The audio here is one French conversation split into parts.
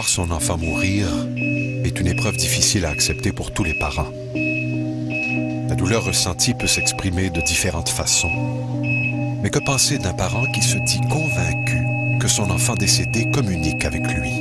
Voir son enfant mourir est une épreuve difficile à accepter pour tous les parents. La douleur ressentie peut s'exprimer de différentes façons. Mais que penser d'un parent qui se dit convaincu que son enfant décédé communique avec lui?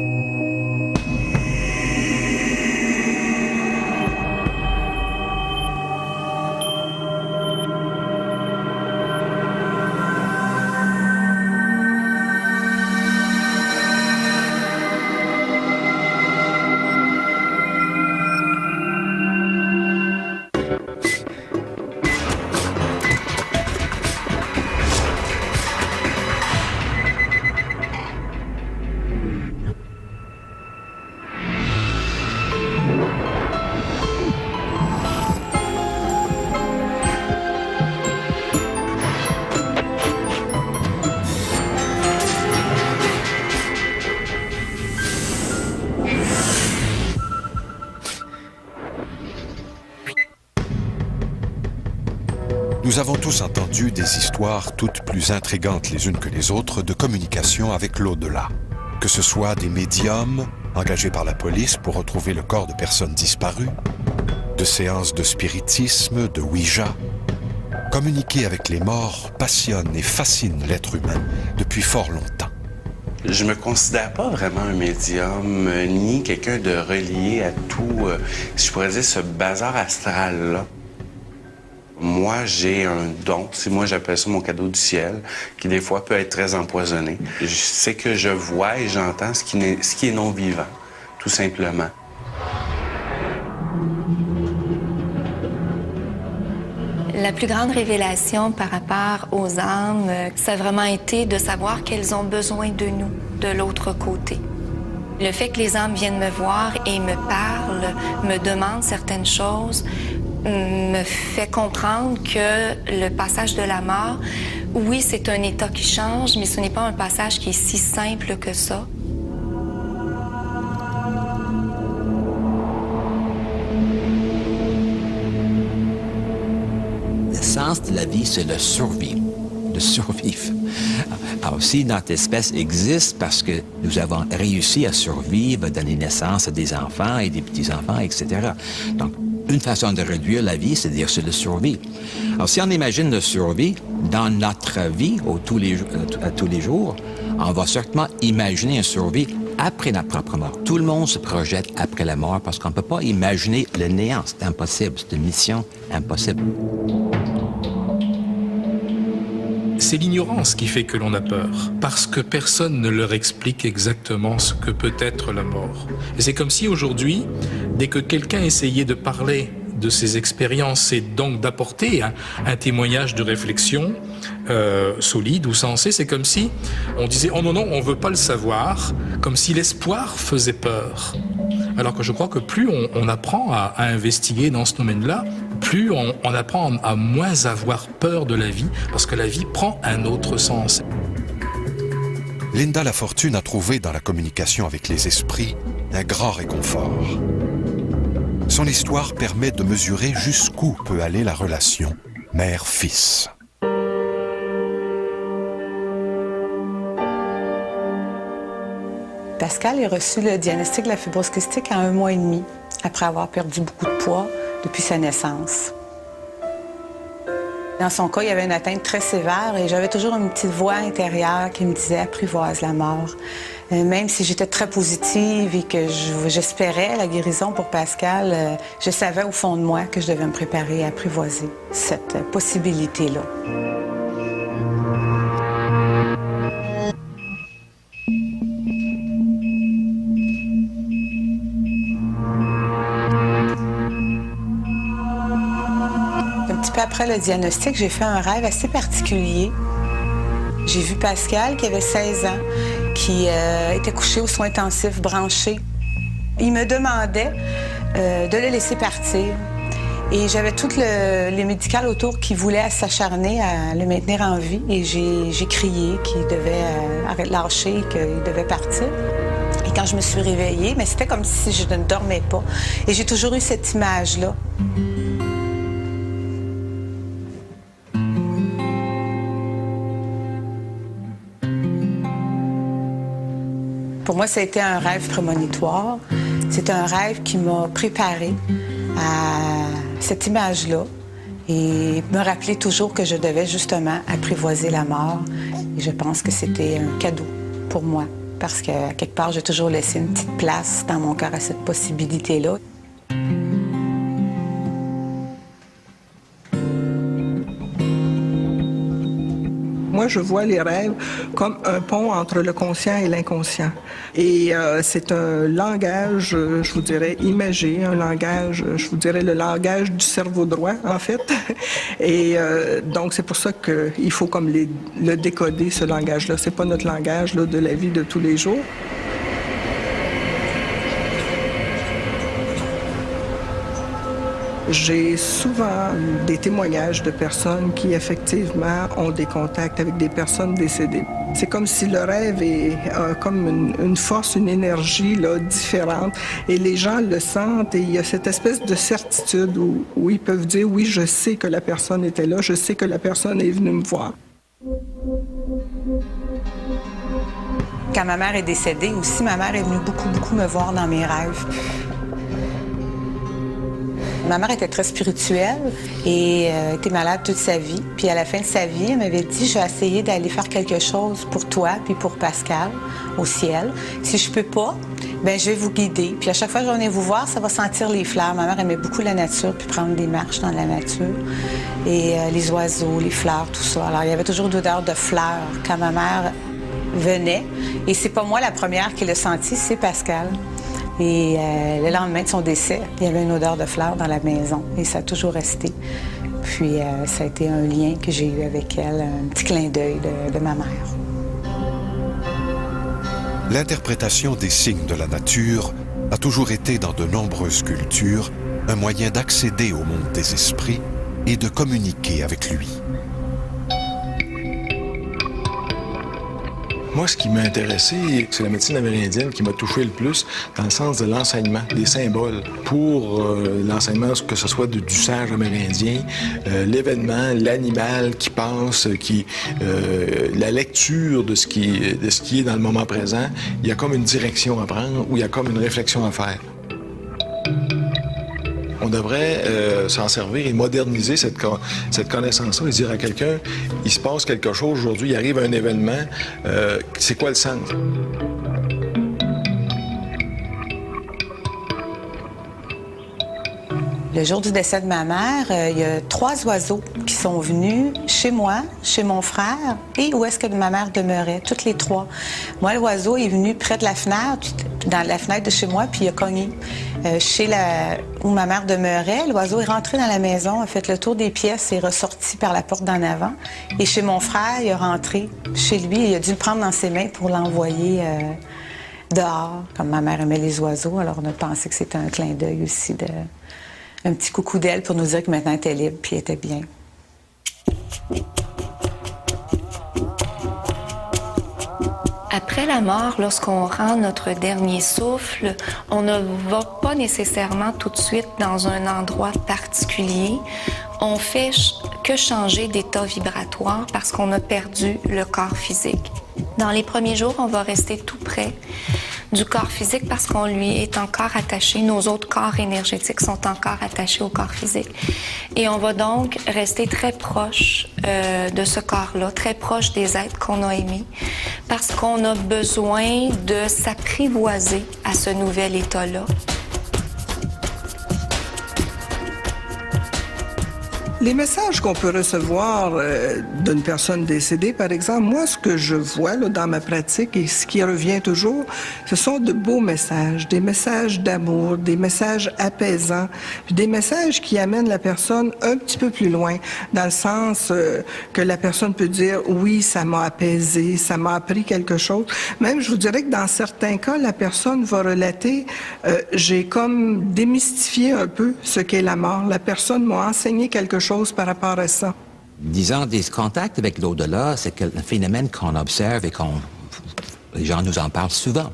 Nous avons tous entendu des histoires toutes plus intrigantes les unes que les autres de communication avec l'au-delà. Que ce soit des médiums engagés par la police pour retrouver le corps de personnes disparues, de séances de spiritisme, de Ouija. Communiquer avec les morts passionne et fascine l'être humain depuis fort longtemps. Je me considère pas vraiment un médium, ni quelqu'un de relié à tout, si je pourrais dire, ce bazar astral-là. Moi, j'ai un don, moi j'appelle ça mon cadeau du ciel, qui des fois peut être très empoisonné. Je sais que je vois et j'entends ce qui est non-vivant, tout simplement. La plus grande révélation par rapport aux âmes, ça a vraiment été de savoir qu'elles ont besoin de nous, de l'autre côté. Le fait que les âmes viennent me voir et me parlent, me demandent certaines choses, me fait comprendre que le passage de la mort, oui, c'est un état qui change, mais ce n'est pas un passage qui est si simple que ça. L'essence de la vie, c'est le survivre. De survivre. Alors, si notre espèce existe parce que nous avons réussi à survivre, donner naissance à des enfants et des petits-enfants, etc. Donc, une façon de réduire la vie, c'est-à-dire c'est de survie. Alors, si on imagine le survie dans notre vie, à tous les jours, on va certainement imaginer un survie après notre propre mort. Tout le monde se projette après la mort parce qu'on ne peut pas imaginer le néant. C'est impossible. C'est une mission impossible. C'est l'ignorance qui fait que l'on a peur, parce que personne ne leur explique exactement ce que peut être la mort. Et c'est comme si aujourd'hui, dès que quelqu'un essayait de parler de ses expériences et donc d'apporter un témoignage de réflexion solide ou sensé, c'est comme si on disait « Oh non, non, on ne veut pas le savoir », comme si l'espoir faisait peur. Alors que je crois que plus on apprend à investiguer dans ce domaine-là, plus on apprend à moins avoir peur de la vie, parce que la vie prend un autre sens. Linda Lafortune a trouvé dans la communication avec les esprits un grand réconfort. Son histoire permet de mesurer jusqu'où peut aller la relation mère-fils. Pascal a reçu le diagnostic de la fibrose kystique à 1 mois et demi, après avoir perdu beaucoup de poids depuis sa naissance. Dans son cas, il y avait une atteinte très sévère et j'avais toujours une petite voix intérieure qui me disait « apprivoise la mort ». Même si j'étais très positive et que j'espérais la guérison pour Pascal, je savais au fond de moi que je devais me préparer à apprivoiser cette possibilité-là. Un petit peu après le diagnostic, j'ai fait un rêve assez particulier. J'ai vu Pascal qui avait 16 ans, qui était couché aux soins intensifs, branché. Il me demandait de le laisser partir. Et j'avais tout les médicales autour qui voulaient s'acharner à le maintenir en vie. Et j'ai crié qu'il devait lâcher et qu'il devait partir. Et quand je me suis réveillée, mais c'était comme si je ne dormais pas. Et j'ai toujours eu cette image-là. Pour moi, ça a été un rêve prémonitoire. C'est un rêve qui m'a préparée à cette image-là et me rappeler toujours que je devais justement apprivoiser la mort. Et je pense que c'était un cadeau pour moi parce qu'à quelque part, j'ai toujours laissé une petite place dans mon cœur à cette possibilité-là. Moi, je vois les rêves comme un pont entre le conscient et l'inconscient. Et c'est un langage, je vous dirais, imagé, un langage, je vous dirais, le langage du cerveau droit, en fait. Et donc, c'est pour ça qu'il faut comme le décoder, ce langage-là. C'est pas notre langage là, de la vie de tous les jours. J'ai souvent des témoignages de personnes qui, effectivement, ont des contacts avec des personnes décédées. C'est comme si le rêve est comme une force, une énergie là, différente. Et les gens le sentent et il y a cette espèce de certitude où ils peuvent dire « oui, je sais que la personne était là, je sais que la personne est venue me voir ». Quand ma mère est décédée aussi, ma mère est venue beaucoup me voir dans mes rêves. Ma mère était très spirituelle et était malade toute sa vie. Puis à la fin de sa vie, elle m'avait dit « Je vais essayer d'aller faire quelque chose pour toi puis pour Pascal au ciel. Si je peux pas, ben je vais vous guider. Puis à chaque fois que je viens vous voir, ça va sentir les fleurs. » Ma mère aimait beaucoup la nature puis prendre des marches dans la nature. Et les oiseaux, les fleurs, tout ça. Alors il y avait toujours d'odeur de fleurs quand ma mère venait. Et c'est pas moi la première qui l'a senti, c'est Pascal. Et le lendemain de son décès, il y avait une odeur de fleurs dans la maison et ça a toujours resté. Puis ça a été un lien que j'ai eu avec elle, un petit clin d'œil de ma mère. L'interprétation des signes de la nature a toujours été dans de nombreuses cultures un moyen d'accéder au monde des esprits et de communiquer avec lui. Moi, ce qui m'a intéressé, c'est la médecine amérindienne qui m'a touché le plus dans le sens de l'enseignement, des symboles. Pour l'enseignement, que ce soit du sage amérindien, l'événement, l'animal qui passe, la lecture de ce qui est dans le moment présent, il y a comme une direction à prendre ou il y a comme une réflexion à faire. On devrait s'en servir et moderniser cette connaissance-là et dire à quelqu'un, il se passe quelque chose aujourd'hui, il arrive un événement, c'est quoi le sens? Le jour du décès de ma mère, il y a 3 oiseaux qui sont venus chez moi, chez mon frère et où est-ce que ma mère demeurait, toutes les 3. Moi, l'oiseau est venu près de la fenêtre, dans la fenêtre de chez moi, puis il a cogné. Où ma mère demeurait, l'oiseau est rentré dans la maison, a fait le tour des pièces et est ressorti par la porte d'en avant. Et chez mon frère, il est rentré chez lui et il a dû le prendre dans ses mains pour l'envoyer dehors. Comme ma mère aimait les oiseaux, alors on a pensé que c'était un clin d'œil aussi un petit coucou d'elle pour nous dire que maintenant elle était libre puis elle était bien. Après la mort, lorsqu'on rend notre dernier souffle, on ne va pas nécessairement tout de suite dans un endroit particulier. On fait que changer d'état vibratoire parce qu'on a perdu le corps physique. Dans les premiers jours, on va rester tout près du corps physique parce qu'on lui est encore attaché. Nos autres corps énergétiques sont encore attachés au corps physique. Et on va donc rester très proche de ce corps-là, très proche des êtres qu'on a aimés, parce qu'on a besoin de s'apprivoiser à ce nouvel état-là. Les messages qu'on peut recevoir d'une personne décédée, par exemple, moi, ce que je vois là, dans ma pratique et ce qui revient toujours, ce sont de beaux messages, des messages d'amour, des messages apaisants, des messages qui amènent la personne un petit peu plus loin, dans le sens que la personne peut dire « oui, ça m'a apaisé, ça m'a appris quelque chose ». Même, je vous dirais que dans certains cas, la personne va relater « j'ai comme démystifié un peu ce qu'est la mort. La personne m'a enseigné quelque chose par rapport à ça. » Disons, des contacts avec l'au-delà, c'est un phénomène qu'on observe et les gens nous en parlent souvent.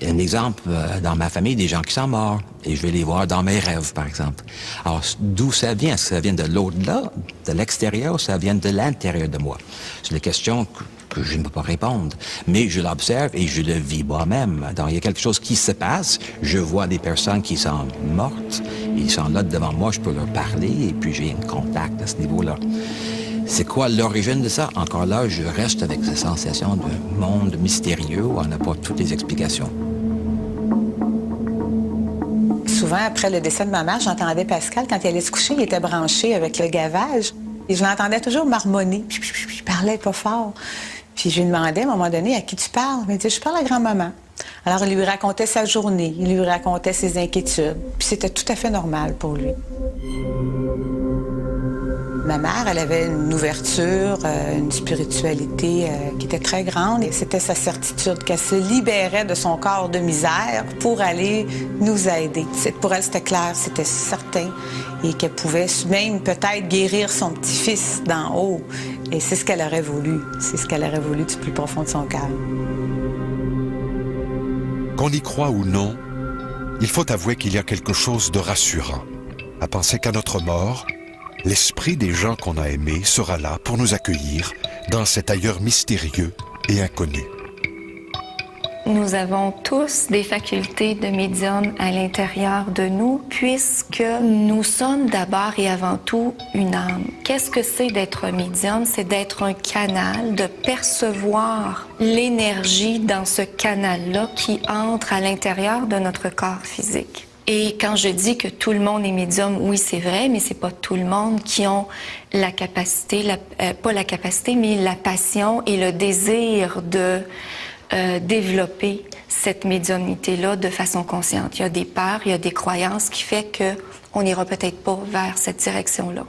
Un exemple, dans ma famille, des gens qui sont morts, et je vais les voir dans mes rêves, par exemple. Alors, d'où ça vient? Est-ce que ça vient de l'au-delà, de l'extérieur, ou ça vient de l'intérieur de moi? C'est la question que je ne peux pas répondre. Mais je l'observe et je le vis moi-même. Donc, il y a quelque chose qui se passe. Je vois des personnes qui sont mortes. Ils sont là devant moi, je peux leur parler et puis j'ai un contact à ce niveau-là. C'est quoi l'origine de ça? Encore là, je reste avec cette sensation de monde mystérieux où on n'a pas toutes les explications. Souvent, après le décès de ma mère, j'entendais Pascal, quand il allait se coucher, il était branché avec le gavage. Et je l'entendais toujours marmonner. Il parlait pas fort. Puis je lui demandais, à un moment donné, à qui tu parles? Il me dit, je parle à grand-maman. Alors, il lui racontait sa journée, il lui racontait ses inquiétudes. Puis c'était tout à fait normal pour lui. Ma mère, elle avait une ouverture, une spiritualité qui était très grande. Et c'était sa certitude qu'elle se libérait de son corps de misère pour aller nous aider. Pour elle, c'était clair, c'était certain. Et qu'elle pouvait même peut-être guérir son petit-fils d'en haut. Et c'est ce qu'elle aurait voulu. C'est ce qu'elle aurait voulu du plus profond de son cœur. Qu'on y croit ou non, il faut avouer qu'il y a quelque chose de rassurant à penser qu'à notre mort, l'esprit des gens qu'on a aimés sera là pour nous accueillir dans cet ailleurs mystérieux et inconnu. Nous avons tous des facultés de médium à l'intérieur de nous, puisque nous sommes d'abord et avant tout une âme. Qu'est-ce que c'est d'être un médium? C'est d'être un canal, de percevoir l'énergie dans ce canal-là qui entre à l'intérieur de notre corps physique. Et quand je dis que tout le monde est médium, oui, c'est vrai, mais c'est pas tout le monde qui ont la capacité, pas la capacité, mais la passion et le désir de développer cette médiumnité-là de façon consciente. Il y a des peurs, il y a des croyances qui fait qu'on n'ira peut-être pas vers cette direction-là.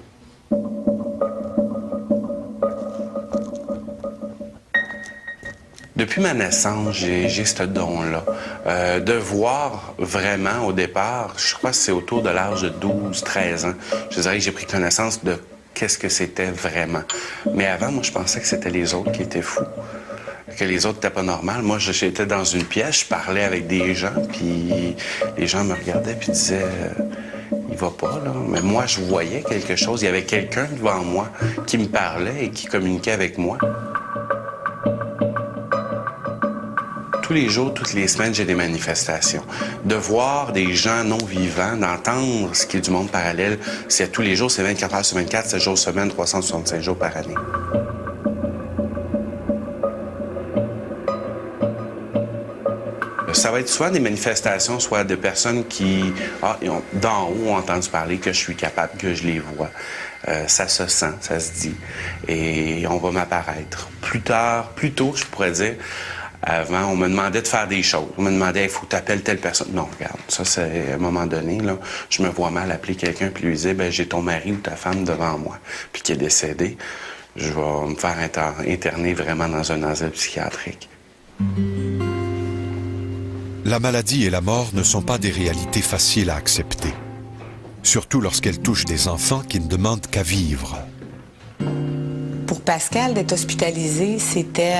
Depuis ma naissance, j'ai ce don-là. De voir vraiment, au départ, je crois que c'est autour de l'âge de 12-13 ans, je dirais que j'ai pris connaissance de qu'est-ce que c'était vraiment. Mais avant, moi, je pensais que c'était les autres qui étaient fous, que les autres n'étaient pas normaux. Moi, j'étais dans une pièce, je parlais avec des gens, puis les gens me regardaient puis disaient il va pas, là. Mais moi, je voyais quelque chose. Il y avait quelqu'un devant moi qui me parlait et qui communiquait avec moi. Tous les jours, toutes les semaines, j'ai des manifestations. De voir des gens non vivants, d'entendre ce qui est du monde parallèle, c'est tous les jours, c'est 24 heures sur 24, 7 jours semaine, 365 jours par année. Ça va être soit des manifestations, soit de personnes qui, d'en haut, ont entendu parler que je suis capable, que je les vois. Ça se sent, ça se dit. Et on va m'apparaître. Plus tôt, je pourrais dire, avant, on me demandait de faire des choses. On me demandait, il faut que tu appelles telle personne. Non, regarde, ça, c'est à un moment donné, là, je me vois mal appeler quelqu'un puis lui dire, j'ai ton mari ou ta femme devant moi, puis qui est décédé. Je vais me faire interner vraiment dans un asile psychiatrique. La maladie et la mort ne sont pas des réalités faciles à accepter, surtout lorsqu'elles touchent des enfants qui ne demandent qu'à vivre. Pour Pascal, d'être hospitalisé, c'était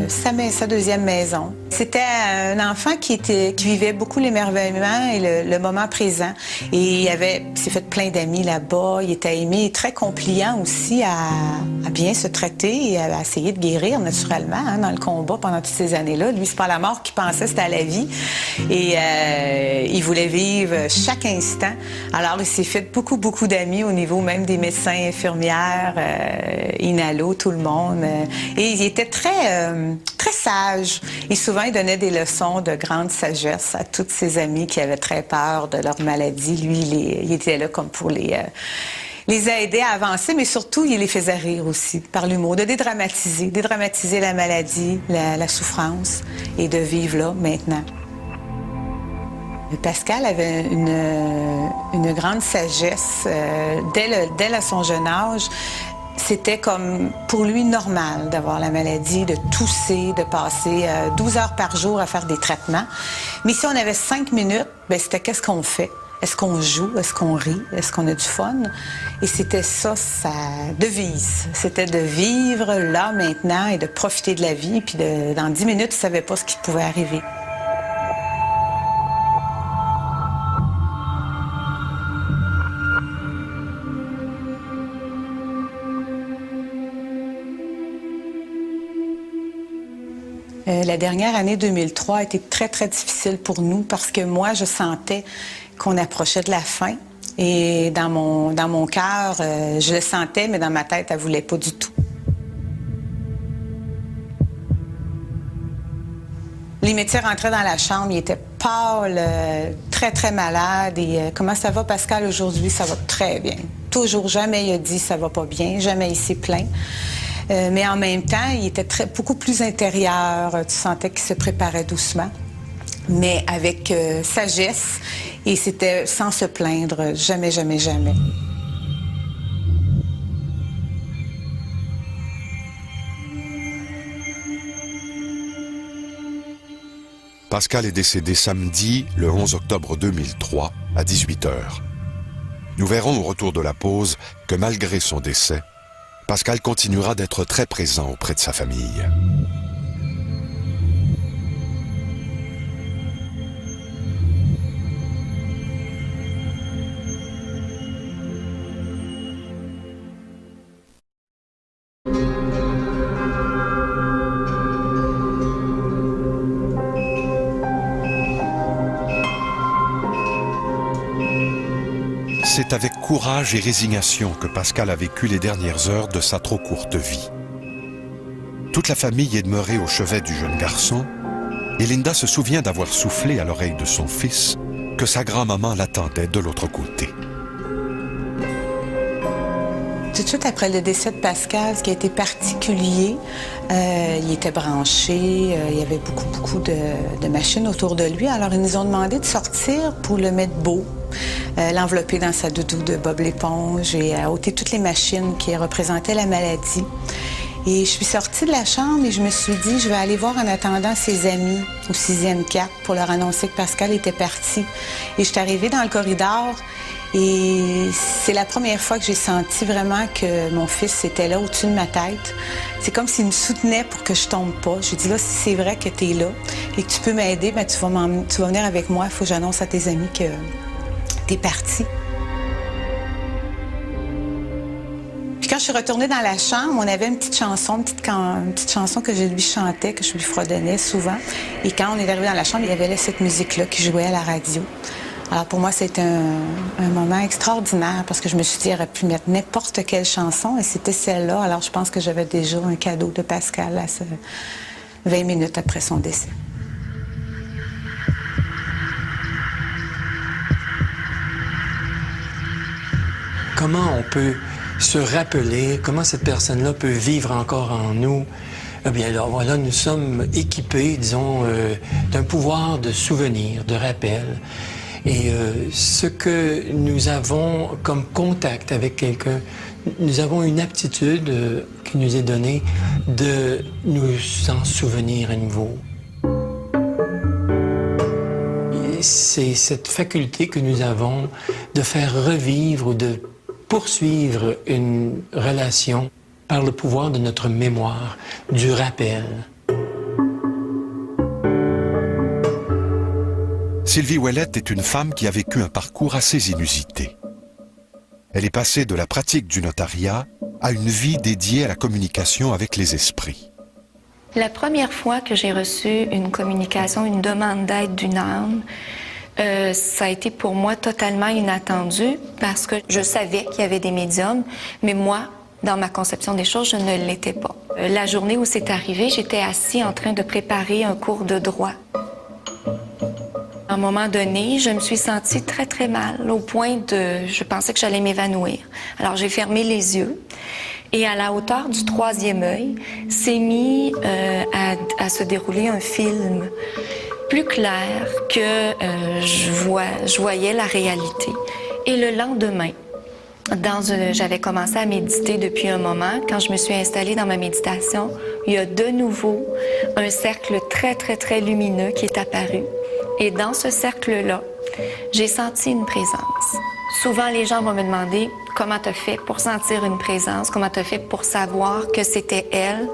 sa deuxième maison. C'était un enfant qui vivait beaucoup l'émerveillement et le moment présent. Et il s'est fait plein d'amis là-bas. Il était aimé et très compliant aussi à bien se traiter et à essayer de guérir naturellement dans le combat pendant toutes ces années-là. Lui, c'est pas la mort qu'il pensait, c'était à la vie. Et il voulait vivre chaque instant. Alors, il s'est fait beaucoup d'amis au niveau même des médecins, infirmières, Inalo, tout le monde. Et il était très sage. Et souvent, il donnait des leçons de grande sagesse à tous ses amis qui avaient très peur de leur maladie. Lui, il était là comme pour les aider à avancer, mais surtout, il les faisait rire aussi, par l'humour, de dédramatiser la maladie, la souffrance, et de vivre là, maintenant. Pascal avait une grande sagesse. Dès son jeune âge, c'était comme pour lui normal d'avoir la maladie, de tousser, de passer 12 heures par jour à faire des traitements. Mais si on avait 5 minutes, c'était qu'est-ce qu'on fait? Est-ce qu'on joue? Est-ce qu'on rit? Est-ce qu'on a du fun? Et c'était ça, sa devise. C'était de vivre là, maintenant, et de profiter de la vie. Puis dans 10 minutes, il ne savait pas ce qui pouvait arriver. La dernière année 2003 a été très, très difficile pour nous parce que moi, je sentais qu'on approchait de la fin. Et dans mon cœur, je le sentais, mais dans ma tête, elle ne voulait pas du tout. Les médecins rentraient dans la chambre, ils étaient pâles, très, très malades. Et comment ça va, Pascal, aujourd'hui? Ça va très bien. Toujours, jamais il a dit ça va pas bien, jamais il s'est plaint. Mais en même temps, il était beaucoup plus intérieur. Tu sentais qu'il se préparait doucement, mais avec sagesse. Et c'était sans se plaindre, jamais, jamais, jamais. Pascal est décédé samedi, le 11 octobre 2003, à 18h. Nous verrons au retour de la pause que malgré son décès, Pascal continuera d'être très présent auprès de sa famille. C'est avec courage et résignation que Pascal a vécu les dernières heures de sa trop courte vie. Toute la famille est demeurée au chevet du jeune garçon et Linda se souvient d'avoir soufflé à l'oreille de son fils que sa grand-maman l'attendait de l'autre côté. Tout de suite après le décès de Pascal, ce qui a été particulier, il était branché, il y avait beaucoup de machines autour de lui. Alors, ils nous ont demandé de sortir pour le mettre beau, l'envelopper dans sa doudou de Bob l'éponge et ôter toutes les machines qui représentaient la maladie. Et je suis sortie de la chambre et je me suis dit, je vais aller voir en attendant ses amis au 6e 4 pour leur annoncer que Pascal était parti. Et je suis arrivée dans le corridor. Et c'est la première fois que j'ai senti vraiment que mon fils était là au-dessus de ma tête. C'est comme s'il me soutenait pour que je tombe pas. Je lui ai dit, là, si c'est vrai que tu es là et que tu peux m'aider, bien, tu vas venir avec moi. Il faut que j'annonce à tes amis que tu es parti. Puis quand je suis retournée dans la chambre, on avait une petite chanson que je lui chantais, que je lui fredonnais souvent. Et quand on est arrivé dans la chambre, il y avait cette musique-là qui jouait à la radio. Alors pour moi, c'était un moment extraordinaire parce que je me suis dit, il aurait pu mettre n'importe quelle chanson et c'était celle-là. Alors je pense que j'avais déjà un cadeau de Pascal à 20 minutes après son décès. Comment on peut se rappeler, comment cette personne-là peut vivre encore en nous? Eh bien, alors voilà, nous sommes équipés, disons, d'un pouvoir de souvenir, de rappel. Et ce que nous avons comme contact avec quelqu'un, nous avons une aptitude qui nous est donnée de nous en souvenir à nouveau. C'est cette faculté que nous avons de faire revivre ou de poursuivre une relation par le pouvoir de notre mémoire, du rappel. Sylvie Ouellette est une femme qui a vécu un parcours assez inusité. Elle est passée de la pratique du notariat à une vie dédiée à la communication avec les esprits. La première fois que j'ai reçu une communication, une demande d'aide d'une âme, ça a été pour moi totalement inattendu parce que je savais qu'il y avait des médiums, mais moi, dans ma conception des choses, je ne l'étais pas. La journée où c'est arrivé, j'étais assis en train de préparer un cours de droit. À un moment donné, je me suis sentie très, très mal, au point de... Je pensais que j'allais m'évanouir. Alors, j'ai fermé les yeux et à la hauteur du 3e œil, s'est mis à se dérouler un film plus clair que je voyais la réalité. Et le lendemain, j'avais commencé à méditer depuis un moment. Quand je me suis installée dans ma méditation, il y a de nouveau un cercle très, très, très lumineux qui est apparu. Et dans ce cercle-là, j'ai senti une présence. Souvent, les gens vont me demander comment tu as fait pour sentir une présence, comment tu as fait pour savoir que c'était elle.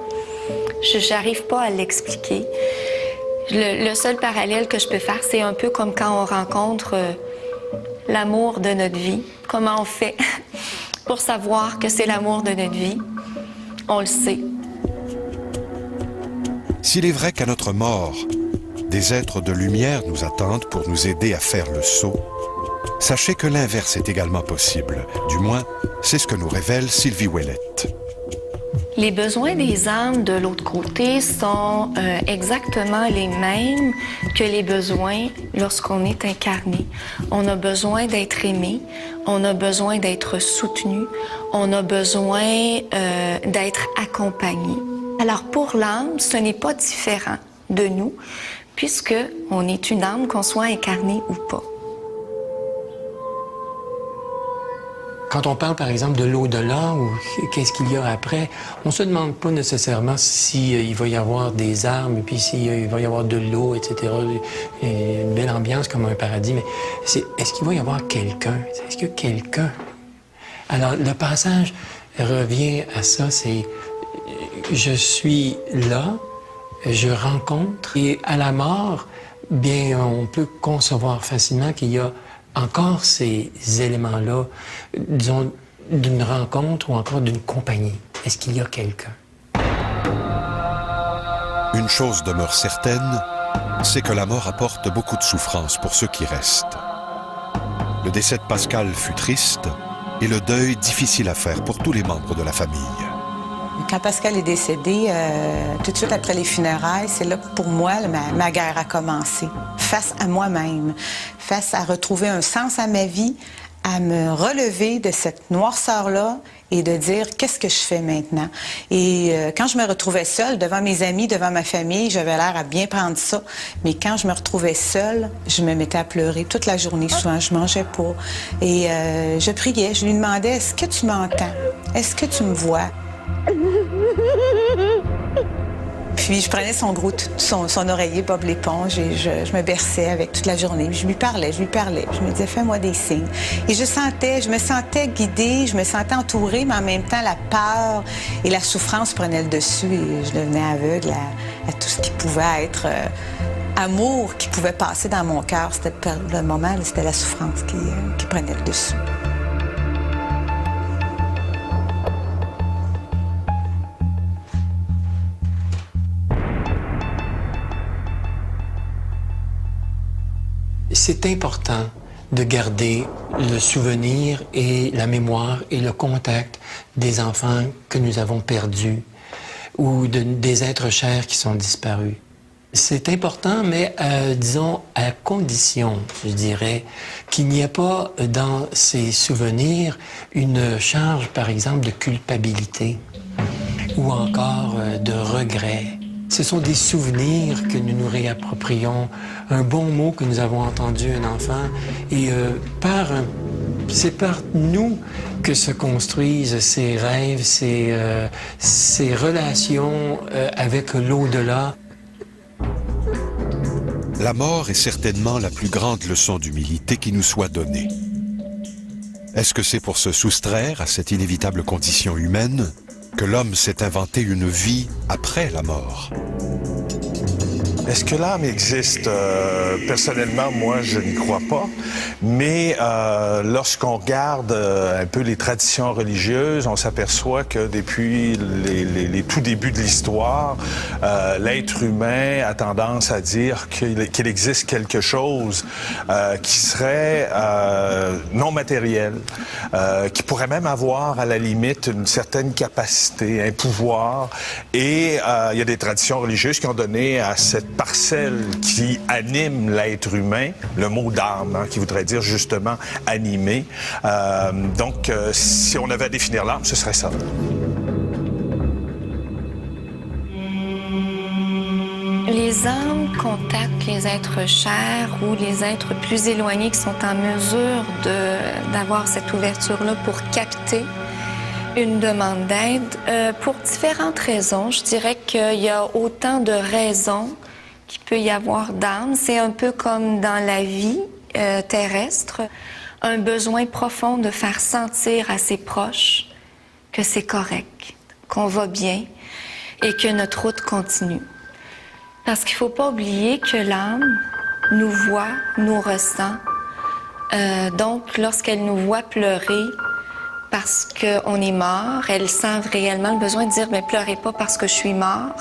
Je n'arrive pas à l'expliquer. Le seul parallèle que je peux faire, c'est un peu comme quand on rencontre l'amour de notre vie. Comment on fait pour savoir que c'est l'amour de notre vie? On le sait. S'il est vrai qu'à notre mort, des êtres de lumière nous attendent pour nous aider à faire le saut, sachez que l'inverse est également possible. Du moins, c'est ce que nous révèle Sylvie Ouellette. Les besoins des âmes de l'autre côté sont exactement les mêmes que les besoins lorsqu'on est incarné. On a besoin d'être aimé, on a besoin d'être soutenu, on a besoin d'être accompagné. Alors pour l'âme, ce n'est pas différent de nous, puisque on est une âme, qu'on soit incarné ou pas. Quand on parle, par exemple, de l'au-delà ou qu'est-ce qu'il y a après, on ne se demande pas nécessairement s'il va y avoir des armes, et puis s'il va y avoir de l'eau, etc. Une belle ambiance comme un paradis, mais est-ce qu'il va y avoir quelqu'un? Est-ce que quelqu'un... Alors, le passage revient à ça, c'est je suis là, je rencontre, et à la mort, bien, on peut concevoir facilement qu'il y a encore ces éléments-là, disons, d'une rencontre ou encore d'une compagnie. Est-ce qu'il y a quelqu'un? Une chose demeure certaine, c'est que la mort apporte beaucoup de souffrance pour ceux qui restent. Le décès de Pascal fut triste et le deuil difficile à faire pour tous les membres de la famille. Quand Pascal est décédé, tout de suite après les funérailles, c'est là que pour moi, ma guerre a commencé. Face à moi-même, face à retrouver un sens à ma vie, à me relever de cette noirceur-là et de dire qu'est-ce que je fais maintenant. Et quand je me retrouvais seule, devant mes amis, devant ma famille, j'avais l'air à bien prendre ça. Mais quand je me retrouvais seule, je me mettais à pleurer toute la journée. Souvent, je mangeais pas. Et je priais, je lui demandais, est-ce que tu m'entends? Est-ce que tu me vois? Puis je prenais son oreiller Bob l'éponge et je me berçais avec toute la journée. Je lui parlais. Je me disais, fais-moi des signes. Et je me sentais guidée, je me sentais entourée, mais en même temps, la peur et la souffrance prenaient le dessus et je devenais aveugle à tout ce qui pouvait être amour qui pouvait passer dans mon cœur. C'était le moment, c'était la souffrance qui prenait le dessus. C'est important de garder le souvenir et la mémoire et le contact des enfants que nous avons perdus ou des êtres chers qui sont disparus. C'est important, mais disons à condition, je dirais, qu'il n'y ait pas dans ces souvenirs une charge, par exemple, de culpabilité ou encore de regret. Ce sont des souvenirs que nous nous réapproprions, un bon mot que nous avons entendu un enfant, et c'est par nous que se construisent ces rêves, ces relations avec l'au-delà. La mort est certainement la plus grande leçon d'humilité qui nous soit donnée. Est-ce que c'est pour se soustraire à cette inévitable condition humaine que l'homme s'est inventé une vie après la mort? Est-ce que l'âme existe? Personnellement, moi, je n'y crois pas. Mais lorsqu'on regarde un peu les traditions religieuses, on s'aperçoit que depuis les tout débuts de l'histoire, l'être humain a tendance à dire qu'il existe quelque chose qui serait non matériel, qui pourrait même avoir, à la limite, une certaine capacité, un pouvoir. Et il y a des traditions religieuses qui ont donné à cette parcelle qui anime l'être humain, le mot d'âme, qui voudrait dire justement animer. Donc, si on avait à définir l'âme, ce serait ça. Les âmes contactent les êtres chers ou les êtres plus éloignés qui sont en mesure d'avoir cette ouverture-là pour capter une demande d'aide pour différentes raisons. Je dirais qu'il y a autant de raisons qu'il peut y avoir d'âme. C'est un peu comme dans la vie terrestre, un besoin profond de faire sentir à ses proches que c'est correct, qu'on va bien et que notre route continue. Parce qu'il ne faut pas oublier que l'âme nous voit, nous ressent. Donc, lorsqu'elle nous voit pleurer parce qu'on est mort, elle sent réellement le besoin de dire « mais pleurez pas parce que je suis mort ».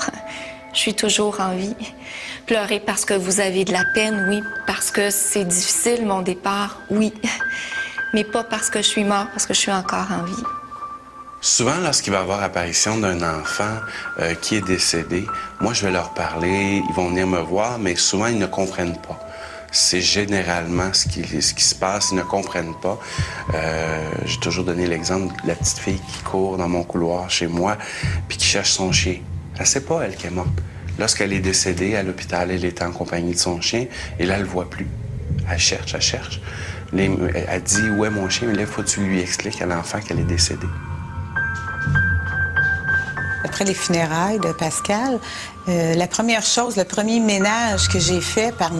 Je suis toujours en vie. Pleurer parce que vous avez de la peine, oui. Parce que c'est difficile, mon départ, oui. Mais pas parce que je suis mort, parce que je suis encore en vie. Souvent, lorsqu'il va y avoir apparition d'un enfant qui est décédé, moi, je vais leur parler, ils vont venir me voir, mais souvent, ils ne comprennent pas. C'est généralement ce qui se passe, ils ne comprennent pas. J'ai toujours donné l'exemple de la petite fille qui court dans mon couloir chez moi puis qui cherche son chien. Elle ne sait pas, elle, qui est morte. Lorsqu'elle est décédée à l'hôpital, elle était en compagnie de son chien et là, elle ne le voit plus. Elle cherche, elle cherche. Elle dit « Où est mon chien? » Mais là, il faut que tu lui expliques à l'enfant qu'elle est décédée. Après les funérailles de Pascal, la première chose, le premier ménage que j'ai fait par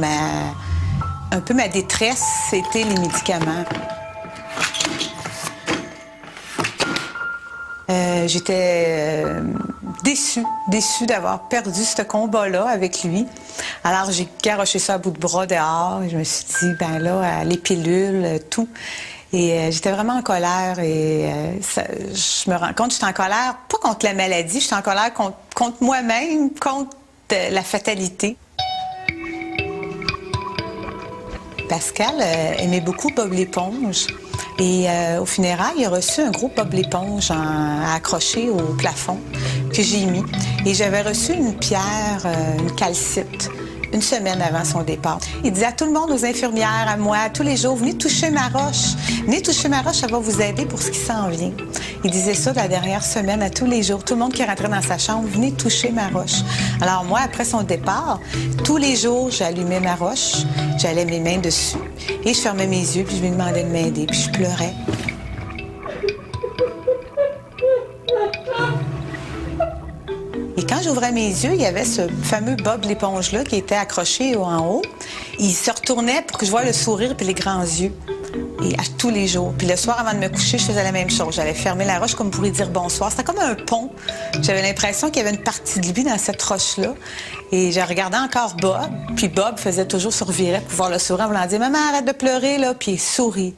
un peu ma détresse, c'était les médicaments. J'étais déçue d'avoir perdu ce combat-là avec lui. Alors, j'ai garoché ça à bout de bras dehors. Je me suis dit, ben là, les pilules, tout. Et j'étais vraiment en colère et je me rends compte que j'étais en colère, pas contre la maladie, j'étais en colère contre moi-même, contre la fatalité. Pascal aimait beaucoup Bob l'éponge. Et au funérailles, il a reçu un gros Bob l'éponge à accrocher au plafond que j'ai mis. Et j'avais reçu une pierre, une calcite, une semaine avant son départ. Il disait à tout le monde, aux infirmières, à moi, tous les jours, venez toucher ma roche. Venez toucher ma roche, ça va vous aider pour ce qui s'en vient. Il disait ça la dernière semaine à tous les jours. Tout le monde qui rentrait dans sa chambre, venez toucher ma roche. Alors moi, après son départ, tous les jours, j'allumais ma roche, j'allais mes mains dessus et je fermais mes yeux puis je lui demandais de m'aider puis je pleurais. Et quand j'ouvrais mes yeux, il y avait ce fameux Bob l'éponge-là qui était accroché en haut. Il se retournait pour que je voie le sourire puis les grands yeux. Et à tous les jours. Puis le soir, avant de me coucher, je faisais la même chose. J'avais fermé la roche comme pour lui dire bonsoir. C'était comme un pont. J'avais l'impression qu'il y avait une partie de lui dans cette roche-là. Et je regardais encore Bob. Puis Bob faisait toujours se revirer pour voir le sourire en voulant dire « Maman, arrête de pleurer, là. » Puis il sourit.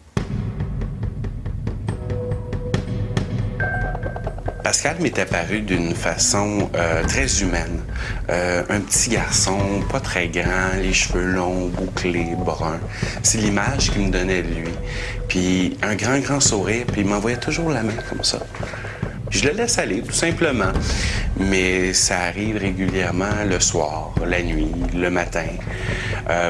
Pascal m'est apparu d'une façon très humaine. Un petit garçon, pas très grand, les cheveux longs, bouclés, bruns. C'est l'image qu'il me donnait de lui. Puis un grand sourire, puis il m'envoyait toujours la main comme ça. Je le laisse aller, tout simplement. Mais ça arrive régulièrement le soir, la nuit, le matin,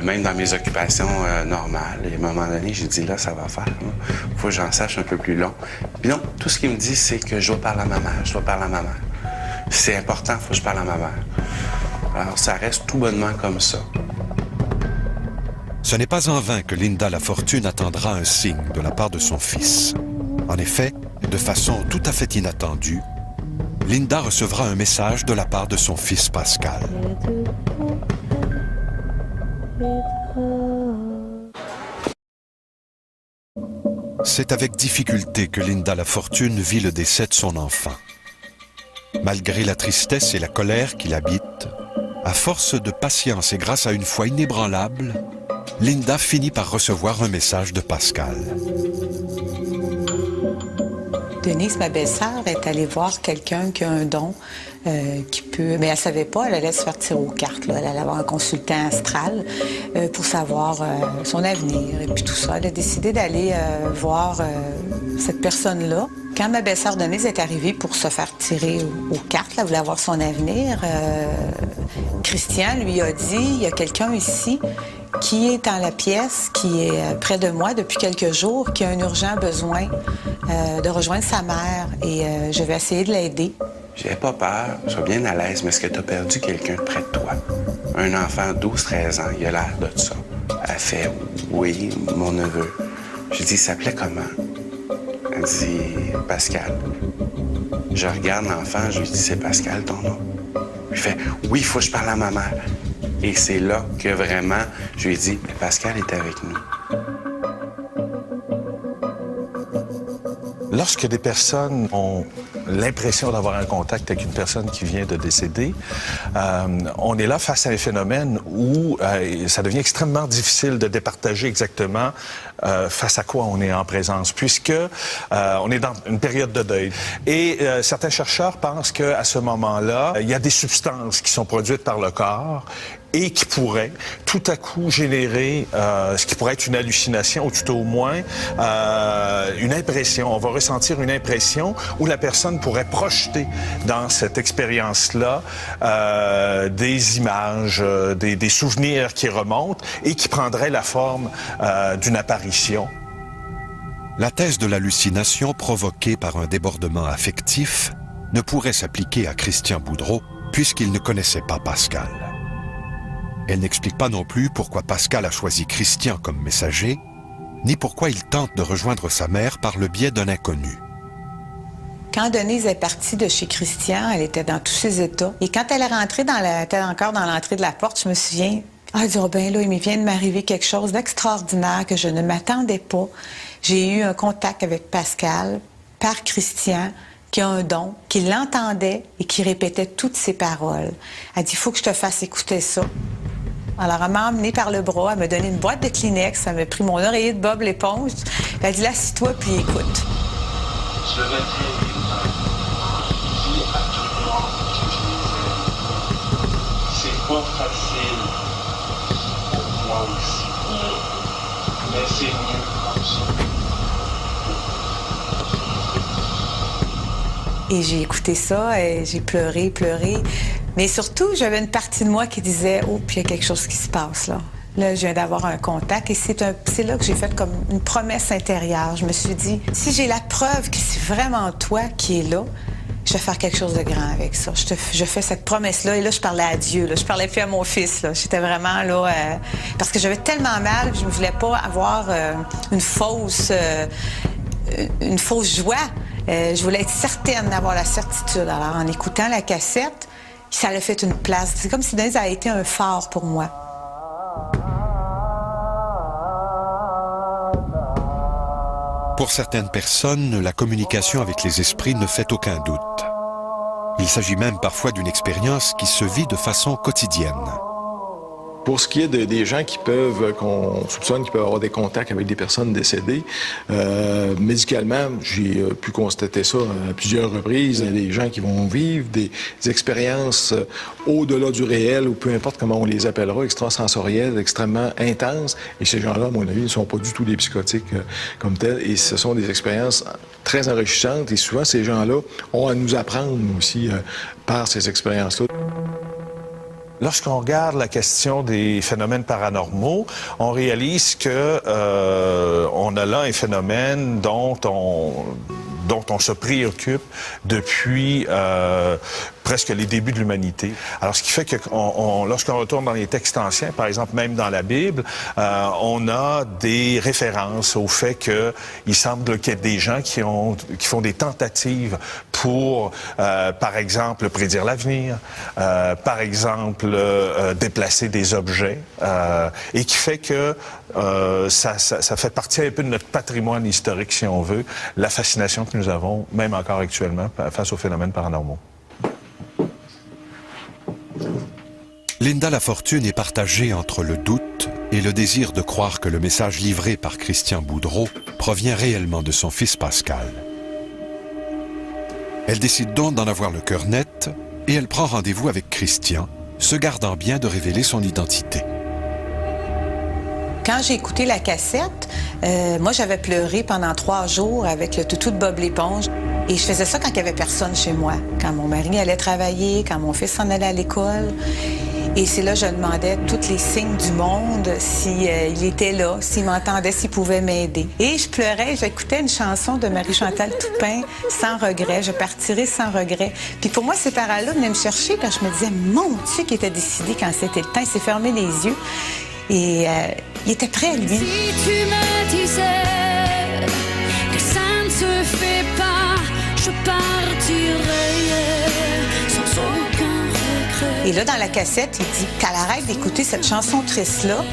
même dans mes occupations normales. Et à un moment donné, j'ai dit, là, ça va faire. Il faut que j'en sache un peu plus long. Puis non, tout ce qu'il me dit, c'est que je dois parler à ma mère, je dois parler à ma mère. C'est important, il faut que je parle à ma mère. Alors, ça reste tout bonnement comme ça. Ce n'est pas en vain que Linda Lafortune attendra un signe de la part de son fils. En effet, de façon tout à fait inattendue, Linda recevra un message de la part de son fils Pascal. C'est avec difficulté que Linda Lafortune vit le décès de son enfant. Malgré la tristesse et la colère qui l'habitent, à force de patience et grâce à une foi inébranlable, Linda finit par recevoir un message de Pascal. Denise, ma belle-sœur, est allée voir quelqu'un qui a un don qui peut... Mais elle ne savait pas, elle allait se faire tirer aux cartes. Là. Elle allait avoir un consultant astral pour savoir son avenir et puis tout ça. Elle a décidé d'aller voir cette personne-là. Quand ma belle-sœur Denise est arrivée pour se faire tirer aux cartes, elle voulait avoir son avenir, Christian lui a dit, il y a quelqu'un ici qui est dans la pièce, qui est près de moi depuis quelques jours, qui a un urgent besoin de rejoindre sa mère et je vais essayer de l'aider. J'avais pas peur, sois bien à l'aise, mais est-ce que tu as perdu quelqu'un près de toi? Un enfant de 12-13 ans, il a l'air de ça. Elle fait « Oui, mon neveu ». J'ai dit « Il s'appelait comment? » Elle dit « Pascal ». Je regarde l'enfant, je lui dis « C'est Pascal ton nom? » Il fait « Oui, il faut que je parle à ma mère ». Et c'est là que vraiment, je lui ai dit « Pascal est avec nous ». Lorsque des personnes ont l'impression d'avoir un contact avec une personne qui vient de décéder, on est là face à un phénomène où ça devient extrêmement difficile de départager exactement face à quoi on est en présence, puisque on est dans une période de deuil. Et certains chercheurs pensent qu'à ce moment-là, il y a des substances qui sont produites par le corps et qui pourraient tout à coup générer ce qui pourrait être une hallucination ou tout au moins une impression. On va ressentir une impression où la personne pourrait projeter dans cette expérience-là des images, des souvenirs qui remontent et qui prendraient la forme d'une apparition. La thèse de l'hallucination provoquée par un débordement affectif ne pourrait s'appliquer à Christian Boudreau puisqu'il ne connaissait pas Pascal. Elle n'explique pas non plus pourquoi Pascal a choisi Christian comme messager, ni pourquoi il tente de rejoindre sa mère par le biais d'un inconnu. Quand Denise est partie de chez Christian, elle était dans tous ses états. Et quand elle est rentrée, elle était encore dans l'entrée de la porte, je me souviens, elle dit, oh ben là, il me vient de m'arriver quelque chose d'extraordinaire que je ne m'attendais pas. J'ai eu un contact avec Pascal par Christian, qui a un don, qui l'entendait et qui répétait toutes ses paroles. Elle dit, il faut que je te fasse écouter ça. Alors, elle m'a emmenée par le bras, elle m'a donné une boîte de Kleenex, elle m'a pris mon oreiller de Bob l'éponge. Elle a dit, là, assis-toi, puis écoute. Je vais dire, dis à tout le monde que tu disais, c'est pas facile pour moi aussi, mais c'est mieux comme ça. Et j'ai écouté ça, et j'ai pleuré. Mais surtout, j'avais une partie de moi qui disait, oh, puis il y a quelque chose qui se passe là. Là, je viens d'avoir un contact et c'est là que j'ai fait comme une promesse intérieure. Je me suis dit, si j'ai la preuve que c'est vraiment toi qui es là, je vais faire quelque chose de grand avec ça. Je fais cette promesse-là et là, je parlais à Dieu. Là. Je parlais plus à mon fils. J'étais vraiment là... parce que j'avais tellement mal, je ne voulais pas avoir une fausse joie. Je voulais être certaine d'avoir la certitude. Alors, en écoutant la cassette, ça a fait une place. C'est comme si Denise a été un phare pour moi. Pour certaines personnes, la communication avec les esprits ne fait aucun doute. Il s'agit même parfois d'une expérience qui se vit de façon quotidienne. Pour ce qui est des gens qu'on soupçonne qui peuvent avoir des contacts avec des personnes décédées, médicalement, j'ai pu constater ça à plusieurs reprises. Il y a des gens qui vont vivre des expériences au-delà du réel, ou peu importe comment on les appellera, extrasensorielles, extrêmement intenses. Et ces gens-là, à mon avis, ne sont pas du tout des psychotiques comme tels. Et ce sont des expériences très enrichissantes. Et souvent, ces gens-là ont à nous apprendre aussi par ces expériences-là. Lorsqu'on regarde la question des phénomènes paranormaux, on réalise que on a là un phénomène dont on se préoccupe depuis presque les débuts de l'humanité. Alors, ce qui fait que lorsqu'on retourne dans les textes anciens, par exemple, même dans la Bible, on a des références au fait qu'il semble qu'il y ait des gens qui font des tentatives pour, par exemple, prédire l'avenir, par exemple, déplacer des objets, et qui fait que ça fait partie un peu de notre patrimoine historique, si on veut, la fascination que nous avons, même encore actuellement, face aux phénomènes paranormaux. Linda Lafortune est partagée entre le doute et le désir de croire que le message livré par Christian Boudreau provient réellement de son fils Pascal. Elle décide donc d'en avoir le cœur net et elle prend rendez-vous avec Christian, se gardant bien de révéler son identité. Quand j'ai écouté la cassette, moi, j'avais pleuré pendant 3 jours avec le toutou de Bob l'éponge. Et je faisais ça quand il n'y avait personne chez moi. Quand mon mari allait travailler, quand mon fils s'en allait à l'école. Et c'est là que je demandais tous les signes du monde, s'il était là, s'il m'entendait, s'il pouvait m'aider. Et je pleurais, j'écoutais une chanson de Marie-Chantal Toupin, Sans regret, je partirai sans regret. Puis pour moi, ces paroles-là venaient me chercher quand je me disais, mon Dieu, qui était décidé quand c'était le temps, il s'est fermé les yeux. Et il était prêt, lui. Si tu me disais que ça ne se fait pas, je partirai sans aucun regret. Et là, dans la cassette, il dit qu'elle arrête d'écouter cette chanson triste-là,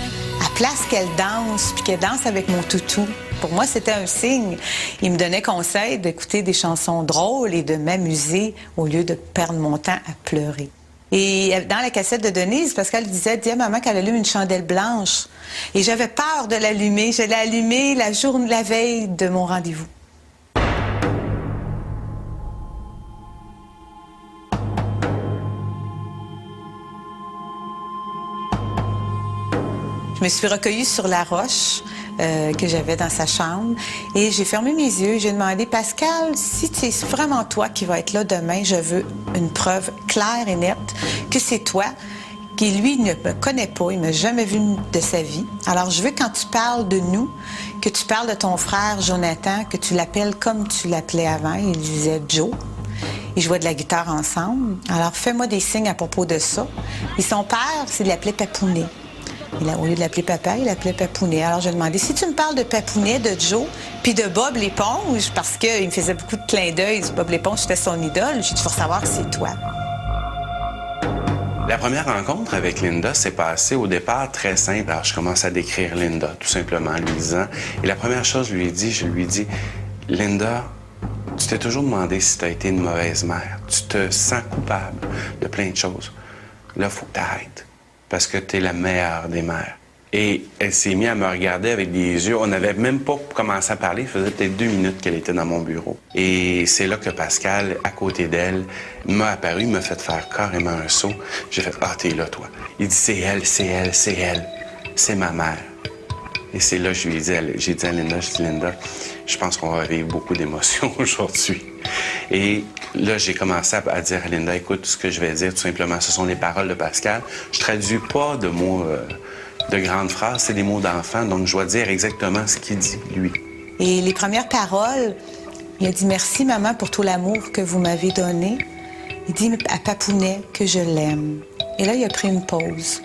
à place qu'elle danse, puis qu'elle danse avec mon toutou. Pour moi, c'était un signe. Il me donnait conseil d'écouter des chansons drôles et de m'amuser au lieu de perdre mon temps à pleurer. Et dans la cassette de Denise, Pascal disait, dis à maman qu'elle allume une chandelle blanche. Et j'avais peur de l'allumer. Je l'ai allumée la veille de mon rendez-vous. Je me suis recueillie sur la roche que j'avais dans sa chambre et j'ai fermé mes yeux. J'ai demandé, Pascal, si c'est vraiment toi qui vas être là demain, je veux une preuve claire et nette que c'est toi, qui lui ne me connaît pas, il ne m'a jamais vu de sa vie. Alors je veux quand tu parles de nous, que tu parles de ton frère Jonathan, que tu l'appelles comme tu l'appelais avant. Il disait Joe. Ils jouaient de la guitare ensemble. Alors fais-moi des signes à propos de ça. Et son père, il l'appelait Papounet. Au lieu de l'appeler papa, il l'appelait Papounet. Alors, j'ai demandé, si tu me parles de Papounet, de Joe, puis de Bob l'éponge, parce qu'il me faisait beaucoup de clins d'œil, Bob l'éponge, c'était son idole, j'ai dit, il faut savoir que c'est toi. La première rencontre avec Linda s'est passée au départ très simple. Alors, je commence à décrire Linda, tout simplement, en lui disant... Et la première chose que je lui dis, Linda, tu t'es toujours demandé si tu as été une mauvaise mère. Tu te sens coupable de plein de choses. Là, il faut que tu arrêtes. Parce que tu es la meilleure des mères. Et elle s'est mise à me regarder avec des yeux. On n'avait même pas commencé à parler. Ça faisait peut-être 2 minutes qu'elle était dans mon bureau. Et c'est là que Pascal, à côté d'elle, m'a apparu, m'a fait faire carrément un saut. J'ai fait « Ah, t'es là, toi. » Il dit « C'est elle, c'est elle, c'est elle. C'est ma mère. » Et c'est là que je lui ai dit, j'ai dit à Linda, je pense qu'on va vivre beaucoup d'émotions aujourd'hui. Et là, j'ai commencé à dire à Linda, écoute, ce que je vais dire, tout simplement, ce sont les paroles de Pascal. Je traduis pas de mots de grandes phrases, c'est des mots d'enfant, donc je dois dire exactement ce qu'il dit, lui. Et les premières paroles, il a dit, merci, maman, pour tout l'amour que vous m'avez donné. Il dit à Papounet que je l'aime. Et là, il a pris une pause.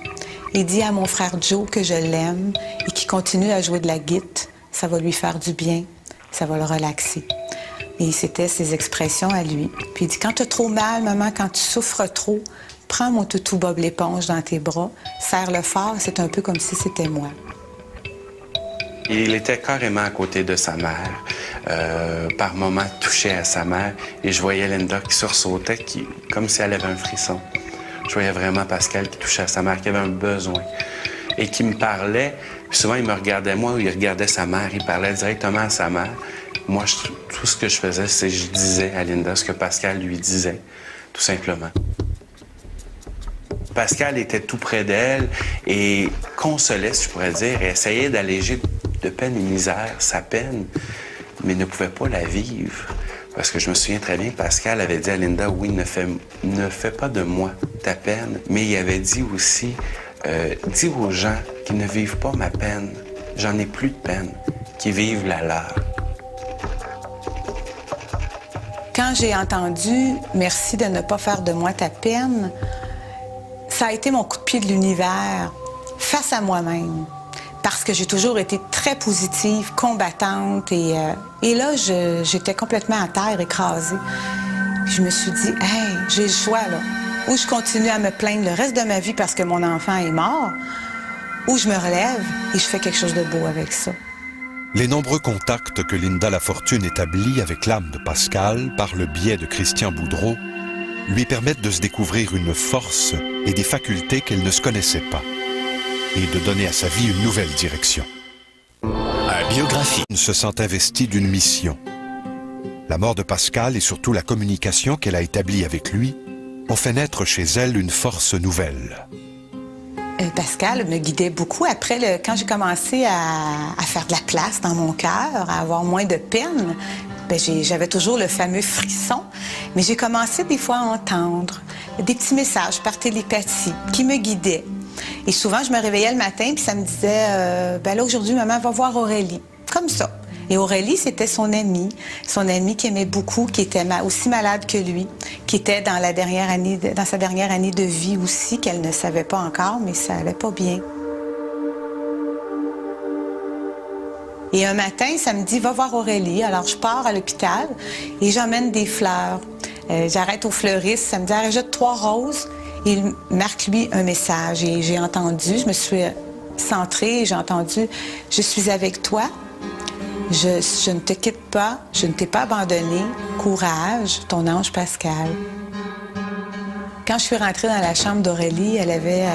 Il dit à mon frère Joe que je l'aime et qu'il continue à jouer de la guitare. Ça va lui faire du bien, ça va le relaxer. Et c'était ses expressions à lui. Puis il dit, quand tu as trop mal, maman, quand tu souffres trop, prends mon toutou Bob l'éponge dans tes bras, serre-le fort, c'est un peu comme si c'était moi. Il était carrément à côté de sa mère. Par moments, touchait à sa mère. Et je voyais Linda qui sursautait, comme si elle avait un frisson. Je voyais vraiment Pascal qui touchait à sa mère, qui avait un besoin. Et qui me parlait. Puis souvent, il me regardait moi ou il regardait sa mère. Il parlait directement à sa mère. Moi, tout ce que je faisais, c'est que je disais à Linda ce que Pascal lui disait, tout simplement. Pascal était tout près d'elle et consolait, si je pourrais dire, et essayait d'alléger de peine et misère sa peine, mais ne pouvait pas la vivre. Parce que je me souviens très bien que Pascal avait dit à Linda, oui, ne fais pas de moi ta peine, mais il avait dit aussi, dis aux gens qui ne vivent pas ma peine, j'en ai plus de peine, qui vivent la leur. Quand j'ai entendu « Merci de ne pas faire de moi ta peine », ça a été mon coup de pied de l'univers face à moi-même. Parce que j'ai toujours été très positive, combattante. Et là, j'étais complètement à terre, écrasée. Je me suis dit, hey, j'ai le choix, là. Ou je continue à me plaindre le reste de ma vie parce que mon enfant est mort, ou je me relève et je fais quelque chose de beau avec ça. Les nombreux contacts que Linda Lafortune établit avec l'âme de Pascal par le biais de Christian Boudreau lui permettent de se découvrir une force et des facultés qu'elle ne se connaissait pas et de donner à sa vie une nouvelle direction. À biographie. Elle se sent investie d'une mission. La mort de Pascal et surtout la communication qu'elle a établie avec lui ont fait naître chez elle une force nouvelle. Pascal me guidait beaucoup. Après, quand j'ai commencé à faire de la place dans mon cœur, à avoir moins de peine, j'avais toujours le fameux frisson. Mais j'ai commencé des fois à entendre des petits messages par télépathie qui me guidaient. Et souvent, je me réveillais le matin puis ça me disait là, aujourd'hui, maman va voir Aurélie. Comme ça. Et Aurélie, c'était son amie qui aimait beaucoup, qui était aussi malade que lui, qui était dans sa dernière année de vie aussi, qu'elle ne savait pas encore, mais ça allait pas bien. Et un matin, ça me dit, va voir Aurélie. Alors, je pars à l'hôpital et j'emmène des fleurs. J'arrête au fleuriste, ça me dit, jette 3 roses. Et il marque, lui, un message. Et j'ai entendu, je me suis centrée et j'ai entendu, je suis avec toi. Je ne te quitte pas, je ne t'ai pas abandonné. Courage, ton ange Pascal. Quand je suis rentrée dans la chambre d'Aurélie, elle avait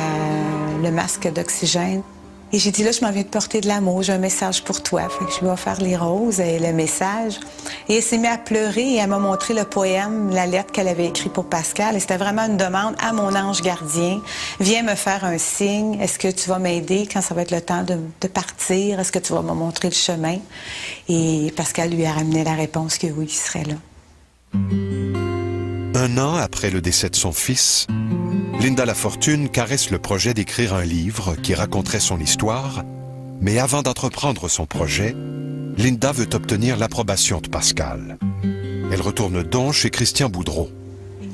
le masque d'oxygène. Et j'ai dit, là, je m'en viens de porter de l'amour, j'ai un message pour toi. Fait que je lui ai offert les roses et le message. Et elle s'est mise à pleurer et elle m'a montré le poème, la lettre qu'elle avait écrite pour Pascal. Et c'était vraiment une demande à mon ange gardien. Viens me faire un signe. Est-ce que tu vas m'aider quand ça va être le temps de partir? Est-ce que tu vas me montrer le chemin? Et Pascal lui a ramené la réponse que oui, il serait là. 1 an après le décès de son fils, Linda Lafortune caresse le projet d'écrire un livre qui raconterait son histoire, mais avant d'entreprendre son projet, Linda veut obtenir l'approbation de Pascal. Elle retourne donc chez Christian Boudreau.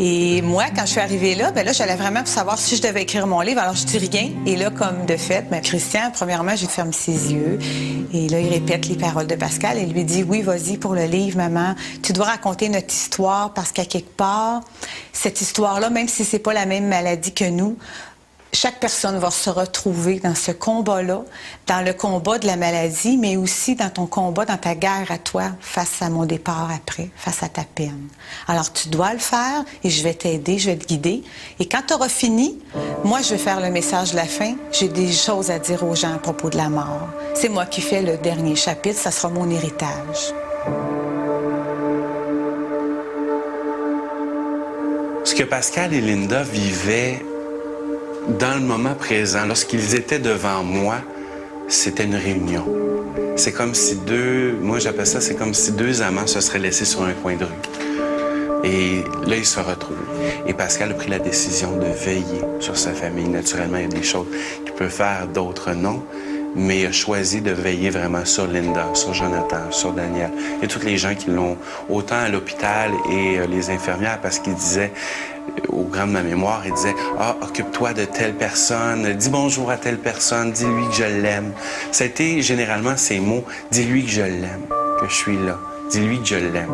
Et moi, quand je suis arrivée là, ben là, j'allais vraiment pour savoir si je devais écrire mon livre. Alors, je dis rien. Et là, comme de fait, ben, Christian, premièrement, j'ai fermé ses yeux. Et là, il répète les paroles de Pascal et lui dit, oui, vas-y pour le livre, maman. Tu dois raconter notre histoire parce qu'à quelque part, cette histoire-là, même si c'est pas la même maladie que nous, chaque personne va se retrouver dans ce combat-là, dans le combat de la maladie, mais aussi dans ton combat, dans ta guerre à toi, face à mon départ après, face à ta peine. Alors, tu dois le faire et je vais t'aider, je vais te guider. Et quand tu auras fini, moi, je vais faire le message de la fin. J'ai des choses à dire aux gens à propos de la mort. C'est moi qui fais le dernier chapitre, ça sera mon héritage. Ce que Pascal et Linda vivaient dans le moment présent, lorsqu'ils étaient devant moi, c'était une réunion. C'est comme si moi j'appelle ça, c'est comme si 2 amants se seraient laissés sur un coin de rue. Et là, ils se retrouvent. Et Pascal a pris la décision de veiller sur sa famille. Naturellement, il y a des choses qu'il peut faire, d'autres non. Mais il a choisi de veiller vraiment sur Linda, sur Jonathan, sur Daniel. Et toutes les gens qui l'ont, autant à l'hôpital et les infirmières, parce qu'il disait, au grand de ma mémoire, il disait « Ah, occupe-toi de telle personne, dis bonjour à telle personne, dis-lui que je l'aime. » Ça a été généralement ces mots « Dis-lui que je l'aime, que je suis là. Dis-lui que je l'aime. »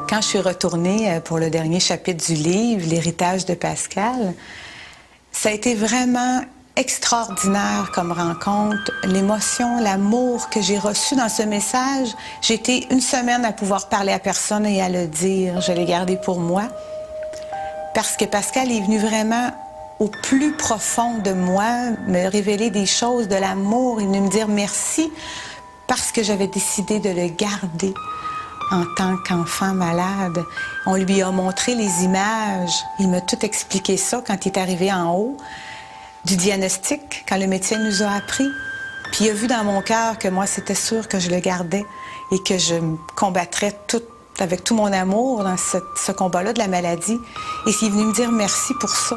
Quand je suis retournée pour le dernier chapitre du livre, L'héritage de Pascal, ça a été vraiment extraordinaire comme rencontre. L'émotion, l'amour que j'ai reçu dans ce message, j'ai été 1 semaine à pouvoir parler à personne et à le dire. Je l'ai gardé pour moi. Parce que Pascal est venu vraiment au plus profond de moi, me révéler des choses, de l'amour, et venu me dire merci parce que j'avais décidé de le garder en tant qu'enfant malade. On lui a montré les images. Il m'a tout expliqué ça quand il est arrivé en haut du diagnostic, quand le médecin nous a appris. Puis il a vu dans mon cœur que moi, c'était sûr que je le gardais et que je me combattrais avec tout mon amour dans ce combat-là de la maladie. Et il est venu me dire merci pour ça.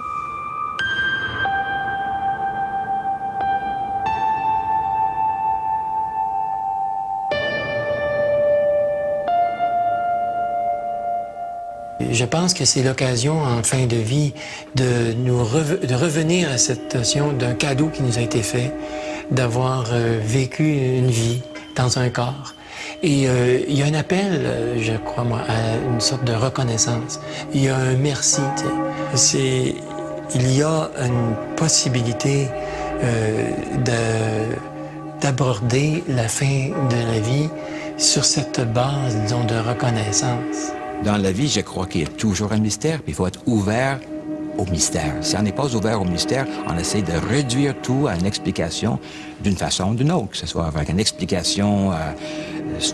Je pense que c'est l'occasion en fin de vie de revenir à cette notion d'un cadeau qui nous a été fait, d'avoir vécu une vie dans un corps. Et il y a un appel, je crois, moi, à une sorte de reconnaissance. Il y a un merci. Il y a une possibilité d'aborder la fin de la vie sur cette base, disons, de reconnaissance. Dans la vie, je crois qu'il y a toujours un mystère, puis il faut être ouvert au mystère. Si on n'est pas ouvert au mystère, on essaie de réduire tout à une explication d'une façon ou d'une autre, que ce soit avec une explication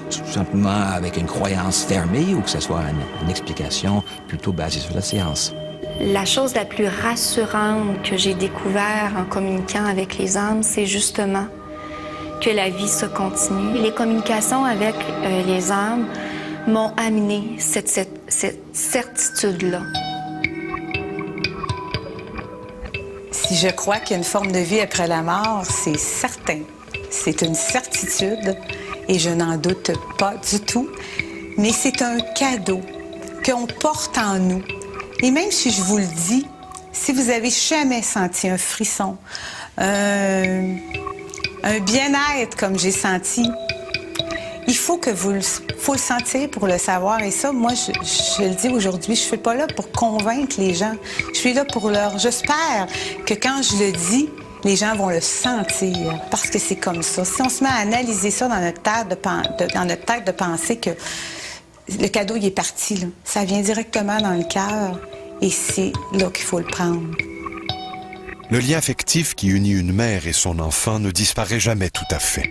tout simplement avec une croyance fermée ou que ce soit une explication plutôt basée sur la science. La chose la plus rassurante que j'ai découvert en communiquant avec les âmes, c'est justement que la vie se continue. Les communications avec les âmes m'ont amené cette certitude-là. Si je crois qu'il y a une forme de vie après la mort, c'est certain. C'est une certitude et je n'en doute pas du tout. Mais c'est un cadeau qu'on porte en nous. Et même si je vous le dis, si vous avez jamais senti un frisson, un bien-être comme j'ai senti, il faut le sentir pour le savoir. Et ça, moi, je le dis aujourd'hui, je ne suis pas là pour convaincre les gens. Je suis là pour leur... J'espère que quand je le dis, Les gens vont le sentir parce que c'est comme ça. Si on se met à analyser ça dans notre tête de penser que le cadeau, il est parti, là. Ça vient directement dans le cœur et c'est là qu'il faut le prendre. Le lien affectif qui unit une mère et son enfant ne disparaît jamais tout à fait.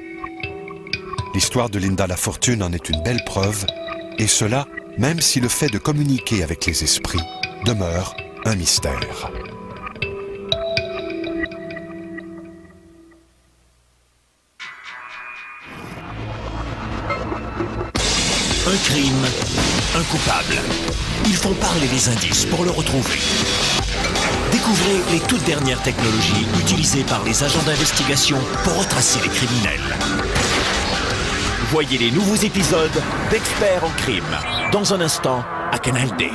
L'histoire de Linda Lafortune en est une belle preuve, et cela même si le fait de communiquer avec les esprits demeure un mystère. Un crime, un coupable. Ils font parler les indices pour le retrouver. Découvrez les toutes dernières technologies utilisées par les agents d'investigation pour retracer les criminels. Voyez les nouveaux épisodes d'Experts en crime dans un instant à Canal D.